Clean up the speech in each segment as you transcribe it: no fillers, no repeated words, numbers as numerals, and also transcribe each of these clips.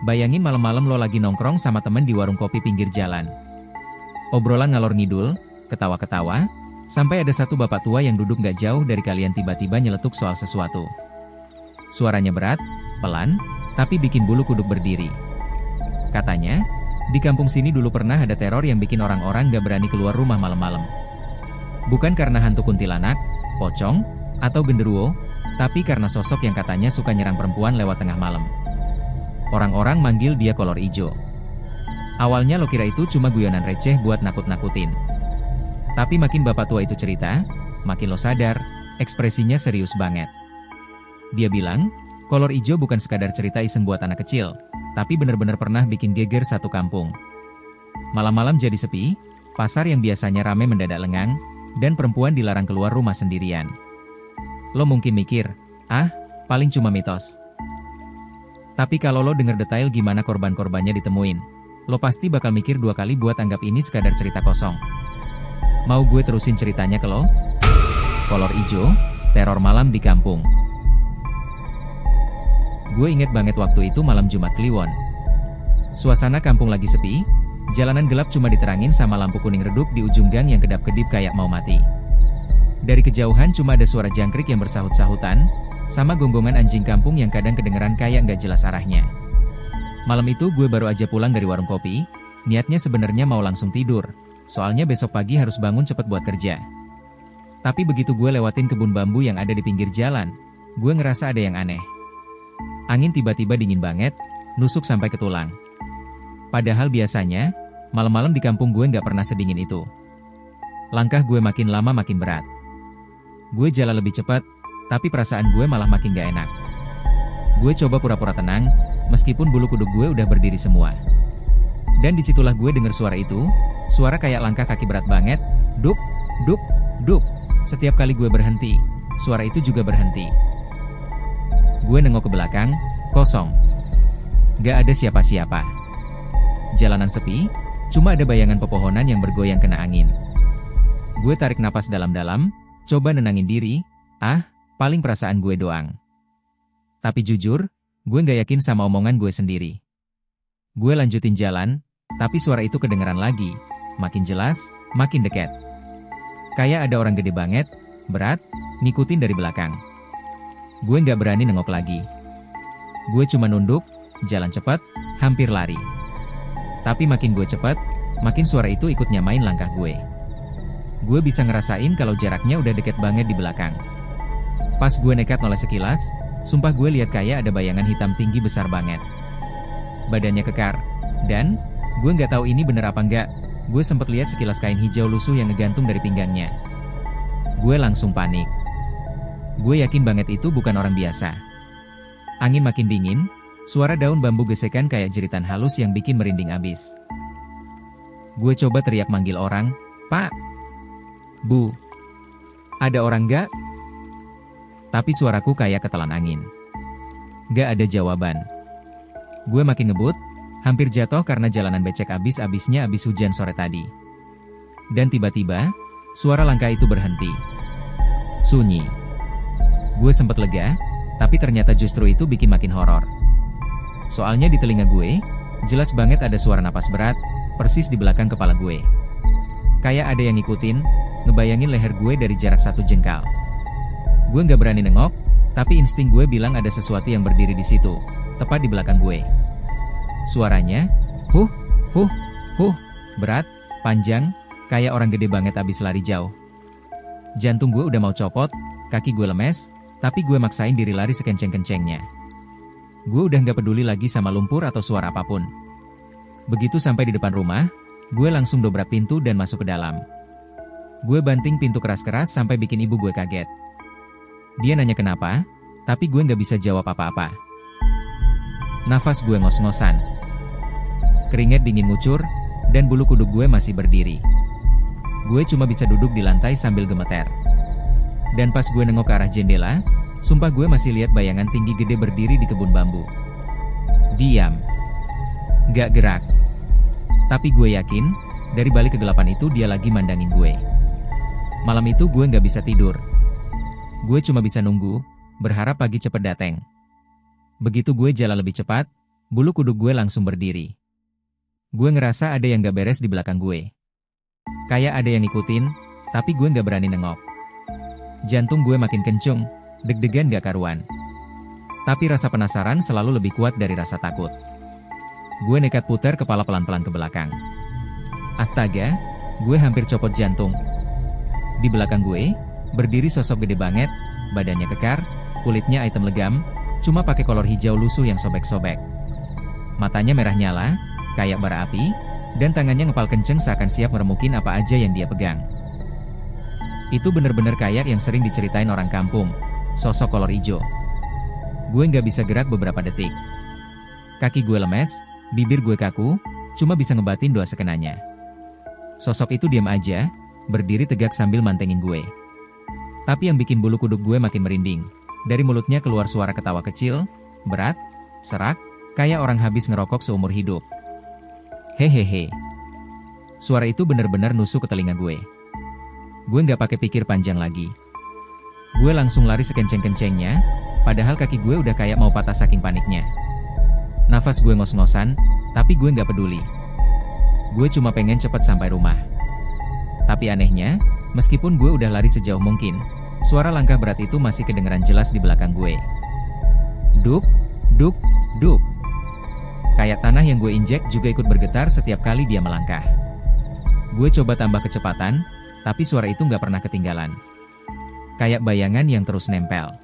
Bayangin malam-malam lo lagi nongkrong sama temen di warung kopi pinggir jalan. Obrolan ngalor ngidul, ketawa-ketawa, sampai ada satu bapak tua yang duduk gak jauh dari kalian tiba-tiba nyeletuk soal sesuatu. Suaranya berat, pelan, tapi bikin bulu kuduk berdiri. Katanya, di kampung sini dulu pernah ada teror yang bikin orang-orang gak berani keluar rumah malam-malam. Bukan karena hantu kuntilanak, pocong, atau genderuwo, tapi karena sosok yang katanya suka nyerang perempuan lewat tengah malam. Orang-orang manggil dia kolor ijo. Awalnya lo kira itu cuma guyonan receh buat nakut-nakutin. Tapi makin bapak tua itu cerita, makin lo sadar, ekspresinya serius banget. Dia bilang, kolor ijo bukan sekadar cerita iseng buat anak kecil, tapi bener-bener pernah bikin geger satu kampung. Malam-malam jadi sepi, pasar yang biasanya rame mendadak lengang, dan perempuan dilarang keluar rumah sendirian. Lo mungkin mikir, paling cuma mitos. Tapi kalau lo denger detail gimana korban-korbannya ditemuin, lo pasti bakal mikir dua kali buat anggap ini sekadar cerita kosong. Mau gue terusin ceritanya ke lo? Kolor ijo, teror malam di kampung. Gue inget banget waktu itu malam Jumat Kliwon. Suasana kampung lagi sepi, jalanan gelap cuma diterangin sama lampu kuning redup di ujung gang yang kedap-kedip kayak mau mati. Dari kejauhan cuma ada suara jangkrik yang bersahut-sahutan, sama gonggongan anjing kampung yang kadang kedengeran kayak nggak jelas arahnya. Malam itu gue baru aja pulang dari warung kopi, niatnya sebenarnya mau langsung tidur, soalnya besok pagi harus bangun cepet buat kerja. Tapi begitu gue lewatin kebun bambu yang ada di pinggir jalan, gue ngerasa ada yang aneh. Angin tiba-tiba dingin banget, nusuk sampai ke tulang. Padahal biasanya, malam-malam di kampung gue nggak pernah sedingin itu. Langkah gue makin lama makin berat. Gue jalan lebih cepat, tapi perasaan gue malah makin gak enak. Gue coba pura-pura tenang, meskipun bulu kuduk gue udah berdiri semua. Dan disitulah gue denger suara itu, suara kayak langkah kaki berat banget, dup, dup, dup. Setiap kali gue berhenti, suara itu juga berhenti. Gue nengok ke belakang, kosong. Gak ada siapa-siapa. Jalanan sepi, cuma ada bayangan pepohonan yang bergoyang kena angin. Gue tarik napas dalam-dalam, coba nenangin diri, paling perasaan gue doang. Tapi jujur, gue gak yakin sama omongan gue sendiri. Gue lanjutin jalan, tapi suara itu kedengeran lagi, makin jelas, makin dekat. Kayak ada orang gede banget, berat, ngikutin dari belakang. Gue gak berani nengok lagi. Gue cuma nunduk, jalan cepat, hampir lari. Tapi makin gue cepat, makin suara itu ikut nyamain langkah gue. Gue bisa ngerasain kalau jaraknya udah deket banget di belakang. Pas gue nekat noleh sekilas, sumpah gue lihat kayak ada bayangan hitam tinggi besar banget. Badannya kekar, dan gue nggak tahu ini bener apa enggak, gue sempet lihat sekilas kain hijau lusuh yang ngegantung dari pinggangnya. Gue langsung panik. Gue yakin banget itu bukan orang biasa. Angin makin dingin, suara daun bambu gesekan kayak jeritan halus yang bikin merinding abis. Gue coba teriak manggil orang, "Pak! Bu! Ada orang nggak?" Tapi suaraku kayak ketelan angin. Gak ada jawaban. Gue makin ngebut, hampir jatuh karena jalanan becek abis-abisnya abis hujan sore tadi. Dan tiba-tiba, suara langkah itu berhenti. Sunyi. Gue sempet lega, tapi ternyata justru itu bikin makin horor. Soalnya di telinga gue, jelas banget ada suara napas berat, persis di belakang kepala gue. Kayak ada yang ngikutin, ngebayangin leher gue dari jarak 1 jengkal. Gue nggak berani nengok, tapi insting gue bilang ada sesuatu yang berdiri di situ, tepat di belakang gue. Suaranya, huh, berat, panjang, kayak orang gede banget abis lari jauh. Jantung gue udah mau copot, kaki gue lemes, tapi gue maksain diri lari sekenceng-kencengnya. Gue udah nggak peduli lagi sama lumpur atau suara apapun. Begitu sampai di depan rumah, gue langsung dobrak pintu dan masuk ke dalam. Gue banting pintu keras-keras sampai bikin ibu gue kaget. Dia nanya kenapa, tapi gue nggak bisa jawab apa-apa. Nafas gue ngos-ngosan. Keringat dingin ngucur, dan bulu kuduk gue masih berdiri. Gue cuma bisa duduk di lantai sambil gemeter. Dan pas gue nengok ke arah jendela, sumpah gue masih lihat bayangan tinggi gede berdiri di kebun bambu. Diam. Gak gerak. Tapi gue yakin, dari balik kegelapan itu dia lagi mandangin gue. Malam itu gue nggak bisa tidur. Gue cuma bisa nunggu, berharap pagi cepet dateng. Begitu gue jalan lebih cepat, bulu kuduk gue langsung berdiri. Gue ngerasa ada yang gak beres di belakang gue. Kayak ada yang ngikutin, tapi gue gak berani nengok. Jantung gue makin kencung, deg-degan gak karuan. Tapi rasa penasaran selalu lebih kuat dari rasa takut. Gue nekat putar kepala pelan-pelan ke belakang. Astaga, gue hampir copot jantung. Di belakang gue, berdiri sosok gede banget, badannya kekar, kulitnya hitam legam, cuma pakai kolor hijau lusuh yang sobek-sobek. Matanya merah nyala, kayak bara api, dan tangannya ngepal kenceng seakan siap ngeremukin apa aja yang dia pegang. Itu bener-bener kayak yang sering diceritain orang kampung, sosok kolor hijau. Gue nggak bisa gerak beberapa detik. Kaki gue lemes, bibir gue kaku, cuma bisa ngebatin doa sekenanya. Sosok itu diam aja, berdiri tegak sambil mantengin gue. Tapi yang bikin bulu kuduk gue makin merinding. Dari mulutnya keluar suara ketawa kecil, berat, serak, kayak orang habis ngerokok seumur hidup. Hehehe. Suara itu bener-bener nusuk ke telinga gue. Gue nggak pakai pikir panjang lagi. Gue langsung lari sekenceng-kencengnya, padahal kaki gue udah kayak mau patah saking paniknya. Nafas gue ngos-ngosan, tapi gue nggak peduli. Gue cuma pengen cepat sampai rumah. Tapi anehnya, meskipun gue udah lari sejauh mungkin, suara langkah berat itu masih kedengeran jelas di belakang gue. Duk, duk, duk. Kayak tanah yang gue injek juga ikut bergetar setiap kali dia melangkah. Gue coba tambah kecepatan, tapi suara itu nggak pernah ketinggalan. Kayak bayangan yang terus nempel.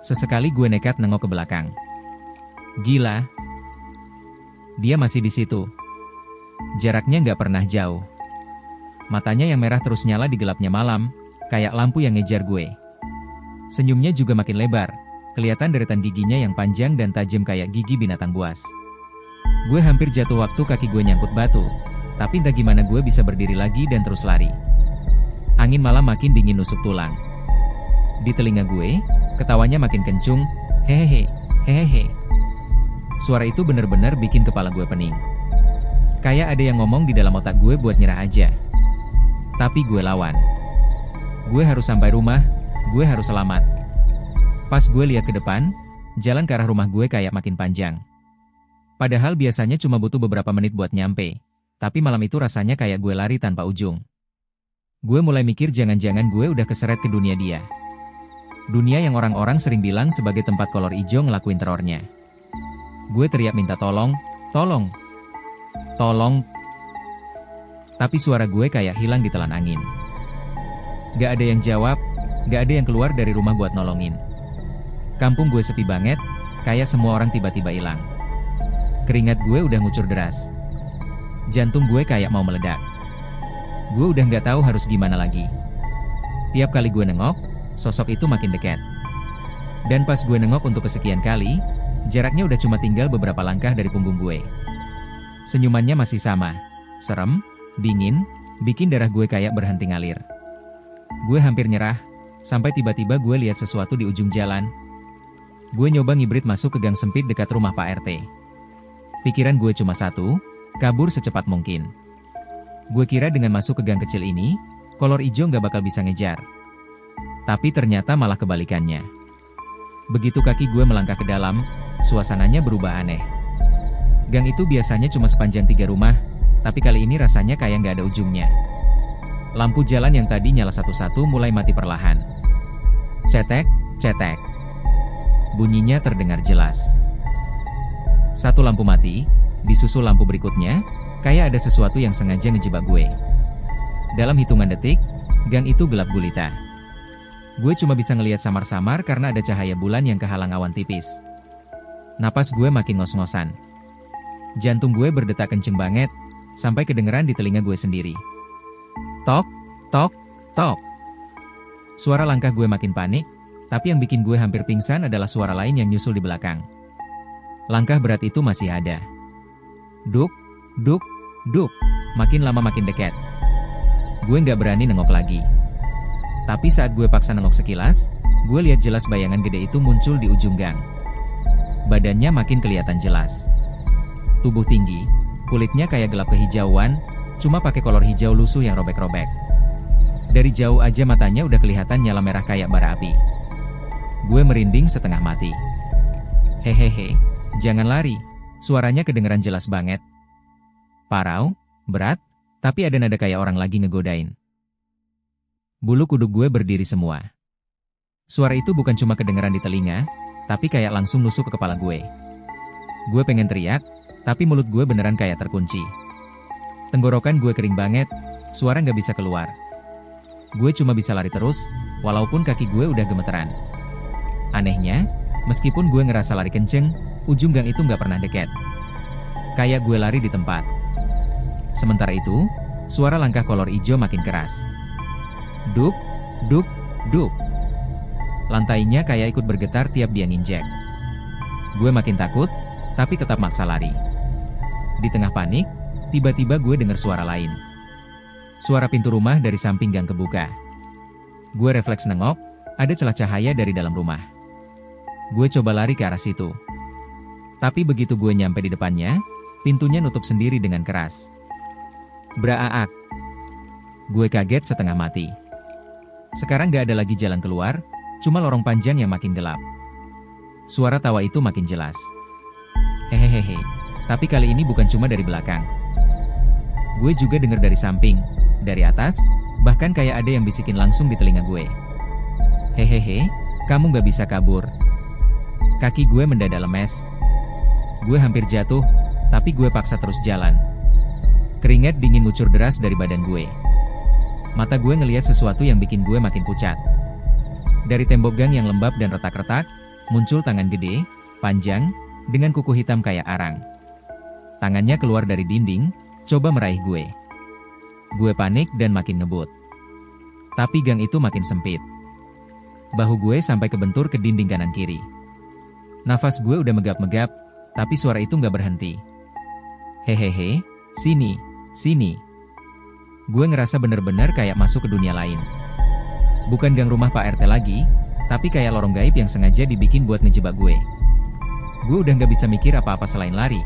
Sesekali gue nekat nengok ke belakang. Gila. Dia masih di situ. Jaraknya nggak pernah jauh. Matanya yang merah terus nyala di gelapnya malam, kayak lampu yang ngejar gue. Senyumnya juga makin lebar, kelihatan deretan giginya yang panjang dan tajam kayak gigi binatang buas. Gue hampir jatuh waktu kaki gue nyangkut batu, tapi entah gimana gue bisa berdiri lagi dan terus lari. Angin malam makin dingin nusuk tulang. Di telinga gue, ketawanya makin kencung, hehehe, hehehe. Suara itu bener-bener bikin kepala gue pening. Kayak ada yang ngomong di dalam otak gue buat nyerah aja. Tapi gue lawan. Gue harus sampai rumah, gue harus selamat. Pas gue lihat ke depan, jalan ke arah rumah gue kayak makin panjang. Padahal biasanya cuma butuh beberapa menit buat nyampe, tapi malam itu rasanya kayak gue lari tanpa ujung. Gue mulai mikir jangan-jangan gue udah keseret ke dunia dia. Dunia yang orang-orang sering bilang sebagai tempat kolor ijo ngelakuin terornya. Gue teriak minta tolong, tolong, tolong. Tapi suara gue kayak hilang ditelan angin. Gak ada yang jawab, gak ada yang keluar dari rumah buat nolongin. Kampung gue sepi banget, kayak semua orang tiba-tiba hilang. Keringat gue udah ngucur deras. Jantung gue kayak mau meledak. Gue udah gak tahu harus gimana lagi. Tiap kali gue nengok, sosok itu makin dekat. Dan pas gue nengok untuk kesekian kali, jaraknya udah cuma tinggal beberapa langkah dari punggung gue. Senyumannya masih sama, serem, dingin, bikin darah gue kayak berhenti ngalir. Gue hampir nyerah, sampai tiba-tiba gue lihat sesuatu di ujung jalan. Gue nyoba ngibrit masuk ke gang sempit dekat rumah Pak RT. Pikiran gue cuma satu, kabur secepat mungkin. Gue kira dengan masuk ke gang kecil ini, kolor ijo nggak bakal bisa ngejar. Tapi ternyata malah kebalikannya. Begitu kaki gue melangkah ke dalam, suasananya berubah aneh. Gang itu biasanya cuma sepanjang 3 rumah, tapi kali ini rasanya kayak nggak ada ujungnya. Lampu jalan yang tadi nyala satu-satu mulai mati perlahan. Cetek, cetek. Bunyinya terdengar jelas. Satu lampu mati, disusul lampu berikutnya, kayak ada sesuatu yang sengaja ngejebak gue. Dalam hitungan detik, gang itu gelap gulita. Gue cuma bisa ngelihat samar-samar karena ada cahaya bulan yang kehalang awan tipis. Napas gue makin ngos-ngosan. Jantung gue berdetak kenceng banget, sampai kedengeran di telinga gue sendiri. Tok, tok, tok. Suara langkah gue makin panik, tapi yang bikin gue hampir pingsan adalah suara lain yang nyusul di belakang. Langkah berat itu masih ada. Duk, duk, duk, makin lama makin dekat. Gue nggak berani nengok lagi. Tapi saat gue paksa nengok sekilas, gue lihat jelas bayangan gede itu muncul di ujung gang. Badannya makin kelihatan jelas. Tubuh tinggi, kulitnya kayak gelap kehijauan, cuma pakai kolor hijau lusuh yang robek-robek. Dari jauh aja matanya udah kelihatan nyala merah kayak bara api. Gue merinding setengah mati. Hehehe, jangan lari, Suaranya kedengeran jelas banget. Parau, berat, tapi ada nada kayak orang lagi ngegodain. Bulu kuduk gue berdiri semua. Suara itu bukan cuma kedengeran di telinga, tapi kayak langsung nusuk ke kepala gue. Gue pengen teriak, tapi mulut gue beneran kayak terkunci. Tenggorokan gue kering banget, suara nggak bisa keluar. Gue cuma bisa lari terus, walaupun kaki gue udah gemeteran. Anehnya, meskipun gue ngerasa lari kenceng, ujung gang itu nggak pernah deket. Kayak gue lari di tempat. Sementara itu, suara langkah kolor ijo makin keras. Duk, duk, duk. Lantainya kayak ikut bergetar tiap dia nginjek. Gue makin takut, tapi tetap maksa lari. Di tengah panik, tiba-tiba gue dengar suara lain. Suara pintu rumah dari samping gang kebuka. Gue refleks nengok, ada celah cahaya dari dalam rumah. Gue coba lari ke arah situ. Tapi begitu gue nyampe di depannya, pintunya nutup sendiri dengan keras. Braaak. Gue kaget setengah mati. Sekarang gak ada lagi jalan keluar, cuma lorong panjang yang makin gelap. Suara tawa itu makin jelas. Hehehehe, tapi kali ini bukan cuma dari belakang. Gue juga dengar dari samping, dari atas, bahkan kayak ada yang bisikin langsung di telinga gue. Hehehe, kamu gak bisa kabur. Kaki gue mendadak lemes. Gue hampir jatuh, tapi gue paksa terus jalan. Keringat dingin ngucur deras dari badan gue. Mata gue ngelihat sesuatu yang bikin gue makin pucat. Dari tembok gang yang lembab dan retak-retak, muncul tangan gede, panjang, dengan kuku hitam kayak arang. Tangannya keluar dari dinding, coba meraih gue. Gue panik dan makin ngebut. Tapi gang itu makin sempit. Bahu gue sampai kebentur ke dinding kanan kiri. Nafas gue udah megap-megap, tapi suara itu nggak berhenti. Hehehe, sini, sini. Gue ngerasa bener-bener kayak masuk ke dunia lain. Bukan gang rumah Pak RT lagi, tapi kayak lorong gaib yang sengaja dibikin buat ngejebak gue. Gue udah nggak bisa mikir apa-apa selain lari,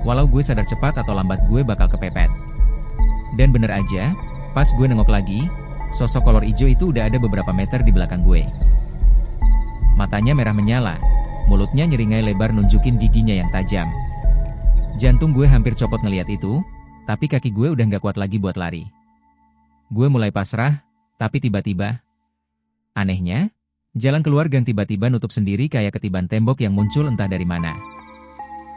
walau gue sadar cepat atau lambat gue bakal kepepet. Dan bener aja, pas gue nengok lagi, sosok kolor ijo itu udah ada beberapa meter di belakang gue. Matanya merah menyala, mulutnya nyeringai lebar nunjukin giginya yang tajam. Jantung gue hampir copot ngeliat itu, tapi kaki gue udah nggak kuat lagi buat lari. Gue mulai pasrah, tapi tiba-tiba, anehnya, jalan keluar gang tiba-tiba nutup sendiri kayak ketiban tembok yang muncul entah dari mana.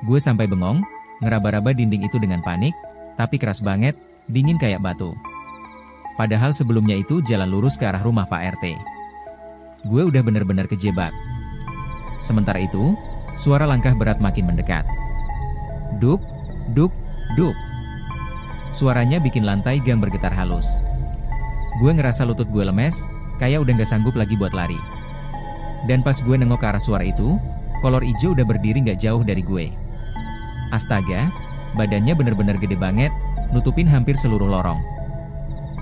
Gue sampai bengong, ngeraba-raba dinding itu dengan panik, tapi keras banget, dingin kayak batu. Padahal sebelumnya itu jalan lurus ke arah rumah Pak RT. Gue udah bener-bener kejebak. Sementara itu, suara langkah berat makin mendekat. Duk, duk, duk. Suaranya bikin lantai gang bergetar halus. Gue ngerasa lutut gue lemes, kayak udah gak sanggup lagi buat lari. Dan pas gue nengok ke arah suara itu, kolor ijo udah berdiri gak jauh dari gue. Astaga, badannya bener-bener gede banget, nutupin hampir seluruh lorong.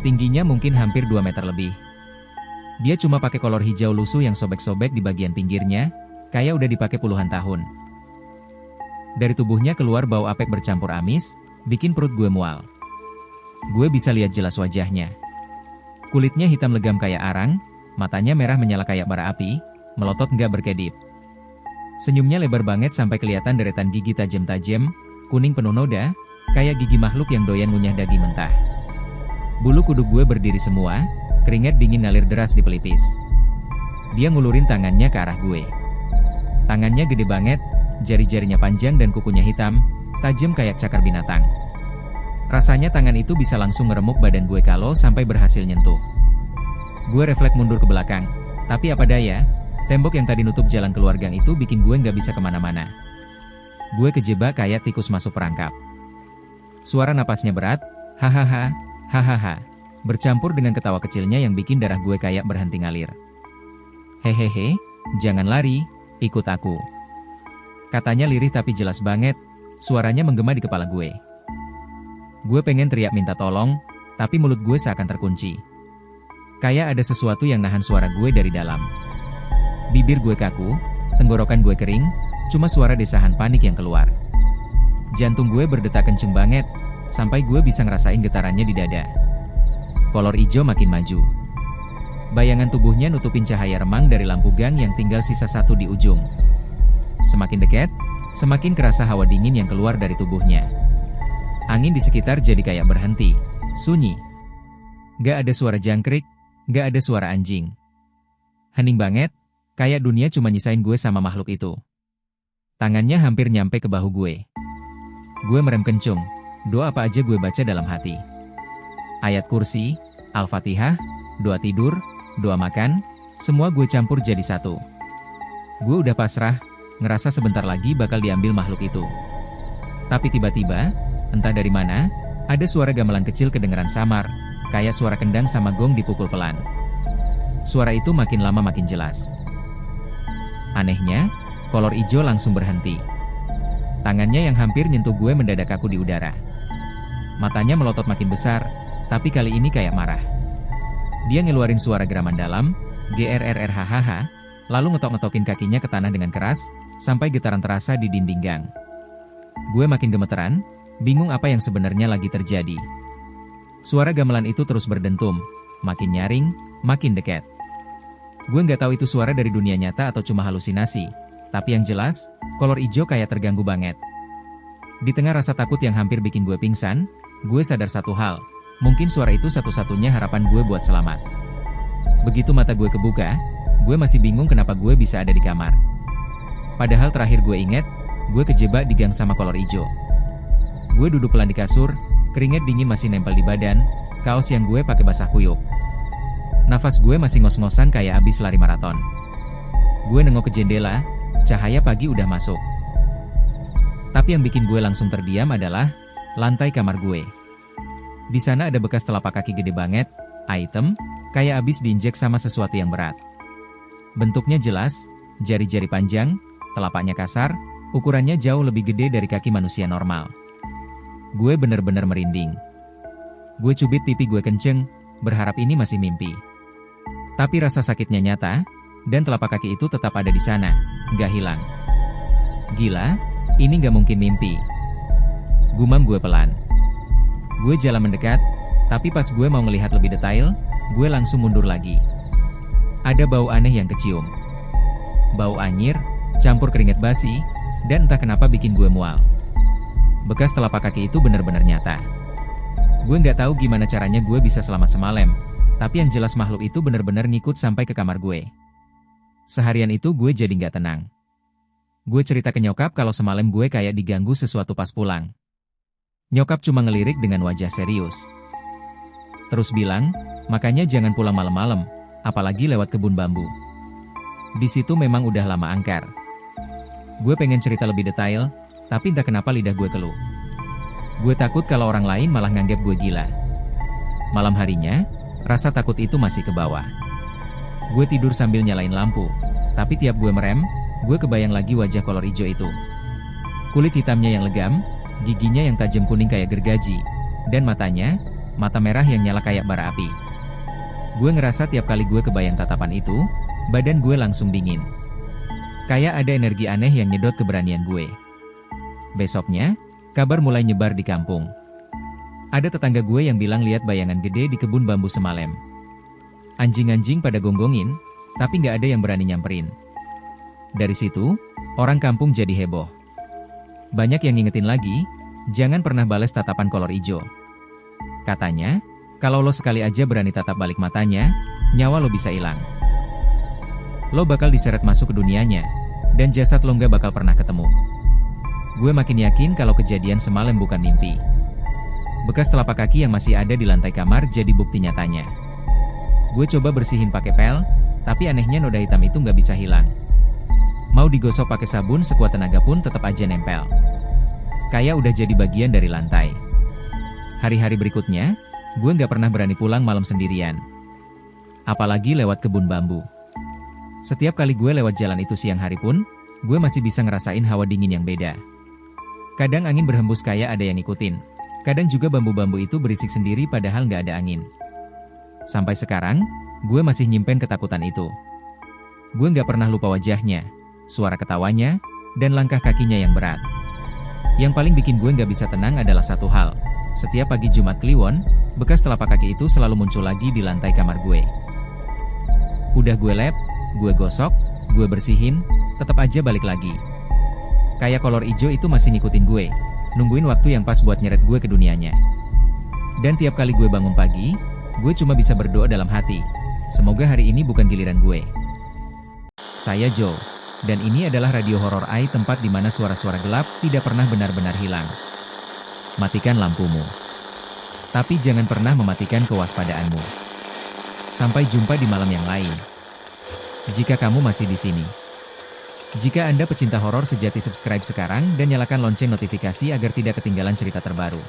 Tingginya mungkin hampir 2 meter lebih. Dia cuma pakai kolor hijau lusuh yang sobek-sobek di bagian pinggirnya, kayak udah dipakai puluhan tahun. Dari tubuhnya keluar bau apek bercampur amis, bikin perut gue mual. Gue bisa lihat jelas wajahnya. Kulitnya hitam legam kayak arang, matanya merah menyala kayak bara api, melotot nggak berkedip. Senyumnya lebar banget sampai kelihatan deretan gigi tajam-tajam, kuning penuh noda, kayak gigi makhluk yang doyan ngunyah daging mentah. Bulu kuduk gue berdiri semua, keringat dingin ngalir deras di pelipis. Dia ngulurin tangannya ke arah gue. Tangannya gede banget, jari-jarinya panjang dan kukunya hitam, tajam kayak cakar binatang. Rasanya tangan itu bisa langsung ngeremuk badan gue kalau sampai berhasil nyentuh. Gue refleks mundur ke belakang, tapi apa daya, tembok yang tadi nutup jalan keluar gang itu bikin gue nggak bisa kemana-mana. Gue kejebak kayak tikus masuk perangkap. Suara napasnya berat, hahaha, hahaha, bercampur dengan ketawa kecilnya yang bikin darah gue kayak berhenti ngalir. Hehehe, jangan lari, ikut aku. Katanya lirih tapi jelas banget, suaranya menggema di kepala gue. Gue pengen teriak minta tolong, tapi mulut gue seakan terkunci. Kayak ada sesuatu yang nahan suara gue dari dalam. Bibir gue kaku, tenggorokan gue kering, cuma suara desahan panik yang keluar. Jantung gue berdetak kenceng banget, sampai gue bisa ngerasain getarannya di dada. Kolor ijo makin maju. Bayangan tubuhnya nutupin cahaya remang dari lampu gang yang tinggal sisa satu di ujung. Semakin dekat, Semakin kerasa hawa dingin yang keluar dari tubuhnya. Angin di sekitar jadi kayak berhenti, sunyi. Gak ada suara jangkrik, gak ada suara anjing. Hening banget, kayak dunia cuma nyisain gue sama makhluk itu. Tangannya hampir nyampe ke bahu gue. Gue merem kencung, doa apa aja gue baca dalam hati. Ayat kursi, Al-Fatihah, doa tidur, doa makan, semua gue campur jadi satu. Gue udah pasrah, ngerasa sebentar lagi bakal diambil makhluk itu. Tapi tiba-tiba, entah dari mana, ada suara gamelan kecil kedengeran samar, kayak suara kendang sama gong dipukul pelan. Suara itu makin lama makin jelas. Anehnya, kolor ijo langsung berhenti. Tangannya yang hampir nyentuh gue mendadak kaku di udara. Matanya melotot makin besar, tapi kali ini kayak marah. Dia ngeluarin suara geraman dalam, grrrhahaha, lalu ngetok-ngetokin kakinya ke tanah dengan keras, sampai getaran terasa di dinding gang. Gue makin gemeteran, bingung apa yang sebenarnya lagi terjadi. Suara gamelan itu terus berdentum, makin nyaring, makin dekat. Gue nggak tahu itu suara dari dunia nyata atau cuma halusinasi, tapi yang jelas, kolor ijo kayak terganggu banget. Di tengah rasa takut yang hampir bikin gue pingsan, gue sadar satu hal, mungkin suara itu satu-satunya harapan gue buat selamat. Begitu mata gue kebuka, gue masih bingung kenapa gue bisa ada di kamar. Padahal terakhir gue inget, gue kejebak di gang sama kolor ijo. Gue duduk pelan di kasur, keringat dingin masih nempel di badan, kaos yang gue pakai basah kuyup. Nafas gue masih ngos-ngosan kayak abis lari maraton. Gue nengok ke jendela, cahaya pagi udah masuk. Tapi yang bikin gue langsung terdiam adalah lantai kamar gue. Di sana ada bekas telapak kaki gede banget, hitam, kayak abis diinjek sama sesuatu yang berat. Bentuknya jelas, jari-jari panjang, telapaknya kasar, ukurannya jauh lebih gede dari kaki manusia normal. Gue bener-bener merinding. Gue cubit pipi gue kenceng, berharap ini masih mimpi. Tapi rasa sakitnya nyata, dan telapak kaki itu tetap ada di sana, gak hilang. Gila, ini gak mungkin mimpi. Gumam gue pelan. Gue jalan mendekat, tapi pas gue mau ngelihat lebih detail, gue langsung mundur lagi. Ada bau aneh yang kecium. Bau anyir, campur keringat basi, dan entah kenapa bikin gue mual. Bekas telapak kaki itu benar-benar nyata. Gue nggak tahu gimana caranya gue bisa selamat semalam, tapi yang jelas makhluk itu benar-benar ngikut sampai ke kamar gue. Seharian itu gue jadi nggak tenang. Gue cerita ke nyokap kalau semalam gue kayak diganggu sesuatu pas pulang. Nyokap cuma ngelirik dengan wajah serius. Terus bilang, makanya jangan pulang malam-malam, apalagi lewat kebun bambu. Di situ memang udah lama angker. Gue pengen cerita lebih detail, tapi entah kenapa lidah gue keluh. Gue takut kalau orang lain malah nganggep gue gila. Malam harinya, rasa takut itu masih ke bawah. Gue tidur sambil nyalain lampu, tapi tiap gue merem, gue kebayang lagi wajah kolor ijo itu. Kulit hitamnya yang legam, giginya yang tajam kuning kayak gergaji, dan matanya, mata merah yang nyala kayak bara api. Gue ngerasa tiap kali gue kebayang tatapan itu, badan gue langsung dingin. Kayak ada energi aneh yang nyedot keberanian gue. Besoknya, kabar mulai nyebar di kampung. Ada tetangga gue yang bilang lihat bayangan gede di kebun bambu semalam. Anjing-anjing pada gonggongin, tapi nggak ada yang berani nyamperin. Dari situ, orang kampung jadi heboh. Banyak yang ngingetin lagi, jangan pernah bales tatapan kolor ijo. Katanya, kalau lo sekali aja berani tatap balik matanya, nyawa lo bisa hilang. Lo bakal diseret masuk ke dunianya, dan jasad lo nggak bakal pernah ketemu. Gue makin yakin kalau kejadian semalam bukan mimpi. Bekas telapak kaki yang masih ada di lantai kamar jadi bukti nyatanya. Gue coba bersihin pakai pel, tapi anehnya noda hitam itu nggak bisa hilang. Mau digosok pakai sabun sekuat tenaga pun tetap aja nempel. Kayak udah jadi bagian dari lantai. Hari-hari berikutnya, gue nggak pernah berani pulang malam sendirian. Apalagi lewat kebun bambu. Setiap kali gue lewat jalan itu siang hari pun, gue masih bisa ngerasain hawa dingin yang beda. Kadang angin berhembus kayak ada yang ngikutin. Kadang juga bambu-bambu itu berisik sendiri padahal nggak ada angin. Sampai sekarang, gue masih nyimpen ketakutan itu. Gue nggak pernah lupa wajahnya, suara ketawanya, dan langkah kakinya yang berat. Yang paling bikin gue nggak bisa tenang adalah satu hal. Setiap pagi Jumat Kliwon, bekas telapak kaki itu selalu muncul lagi di lantai kamar gue. Udah gue lap, gue gosok, gue bersihin, tetap aja balik lagi. Kayak kolor ijo itu masih ngikutin gue, nungguin waktu yang pas buat nyeret gue ke dunianya. Dan tiap kali gue bangun pagi, gue cuma bisa berdoa dalam hati. Semoga hari ini bukan giliran gue. Saya Joe, dan ini adalah Radio Horor AI, tempat di mana suara-suara gelap tidak pernah benar-benar hilang. Matikan lampumu. Tapi jangan pernah mematikan kewaspadaanmu. Sampai jumpa di malam yang lain. Jika kamu masih di sini. Jika Anda pecinta horor sejati, subscribe sekarang dan nyalakan lonceng notifikasi agar tidak ketinggalan cerita terbaru.